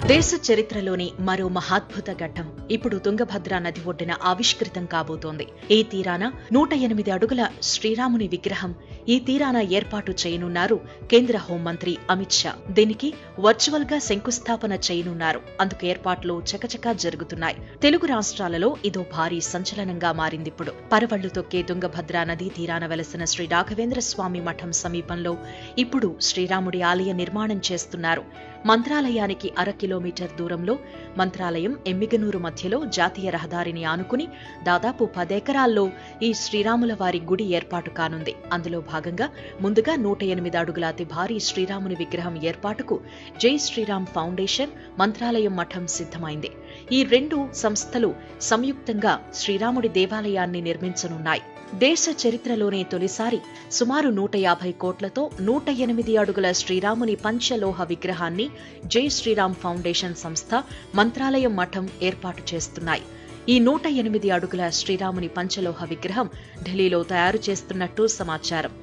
దేశ చరిత్రలోని మరో మహాద్భుత ఘట్టం ఇప్పుడు తుంగభద్ర నది ఒడ్డున ఆవిష్కృతం కాబోతోంది. ఈ తీరాన 108 అడుగుల శ్రీరాముని విగ్రహం ఈ తీరాన ఏర్పాటు చేయనున్నారు కేంద్ర హోంమంత్రి అమిత్ షా. దీనికి వర్చువల్ గా శంకుస్థాపన చేయనున్నారు. అందుకు ఏర్పాట్లు చకచకా జరుగుతున్నాయి. తెలుగు రాష్ట్రాలలో ఇదో భారీ సంచలనంగా మారిందిప్పుడు. పరవళ్లు తొక్కే తుంగభద్ర నదీ తీరాన వెలసిన శ్రీ రాఘవేంద్ర స్వామి మఠం సమీపంలో ఇప్పుడు శ్రీరాముడి ఆలయ నిర్మాణం చేస్తున్నారు. మంత్రాలయానికి 1/2 కిలోమీటర్ దూరంలో మంత్రాలయం ఎమ్మిగనూరు మధ్యలో జాతీయ రహదారిని ఆనుకుని దాదాపు 10 ఎకరాల్లో ఈ శ్రీరాముల వారి గుడి ఏర్పాటు కానుంది. అందులో భాగంగా ముందుగా 108 అడుగుల అతి భారీ శ్రీరాముని విగ్రహం ఏర్పాటుకు జై శ్రీరామ్ ఫౌండేషన్, మంత్రాలయం మఠం సిద్ధమైంది. ఈ 2 సంస్థలు సంయుక్తంగా శ్రీరాముడి దేవాలయాన్ని నిర్మించనున్నాయి. దేశ చరిత్రలోనే తొలిసారి సుమారు 150 కోట్లతో 108 అడుగుల శ్రీరాముని పంచలోహ విగ్రహాన్ని జై శ్రీరామ్ ఫౌండేషన్ సంస్థ, మంత్రాలయం మఠం ఏర్పాటు చేస్తున్నాయి. ఈ 108 అడుగుల శ్రీరాముని పంచలోహ విగ్రహం ఢిల్లీలో తయారు చేస్తున్నట్టు సమాచారం.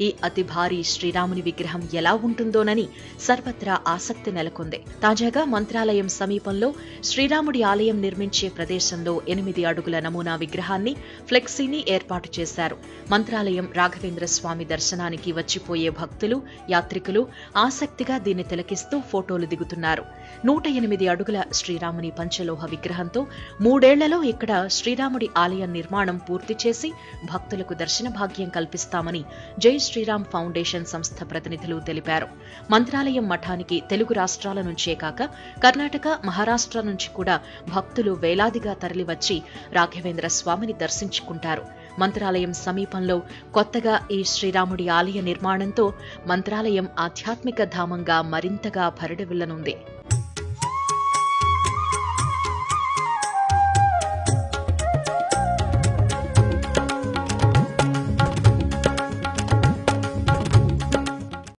ఈ అతి భారీ శ్రీరాముని విగ్రహం ఎలా ఉంటుందోనని సర్వత్రా ఆసక్తి నెలకొంది. తాజాగా మంత్రాలయం సమీపంలో శ్రీరాముడి ఆలయం నిర్మించే ప్రదేశంలో 8 అడుగుల నమూనా విగ్రహాన్ని, ఫ్లెక్సీని ఏర్పాటు చేశారు. మంత్రాలయం రాఘవేంద్ర స్వామి దర్శనానికి వచ్చిపోయే భక్తులు, యాత్రికులు ఆసక్తిగా దీన్ని తిలకిస్తూ ఫోటోలు దిగుతున్నారు. 108 అడుగుల శ్రీరాముని పంచలోహ విగ్రహంతో 3 ఏళ్లలో ఇక్కడ శ్రీరాముడి ఆలయం నిర్మాణం పూర్తి చేసి భక్తులకు దర్శన భాగ్యం కల్పిస్తామని జై శ్రీరామ్ ఫౌండేషన్ సంస్థ ప్రతినిధులు తెలిపారు. మంత్రాలయం మఠానికి తెలుగు రాష్ట్రాల నుంచే కాక కర్ణాటక, మహారాష్ట్ర నుంచి కూడా భక్తులు వేలాదిగా తరలివచ్చి రాఘవేంద్ర స్వామిని దర్శించుకుంటారు. మంత్రాలయం సమీపంలో కొత్తగా ఈ శ్రీరాముడి ఆలయ నిర్మాణంతో మంత్రాలయం ఆధ్యాత్మిక ధామంగా మరింతగా పరిడవిల్లనుంది.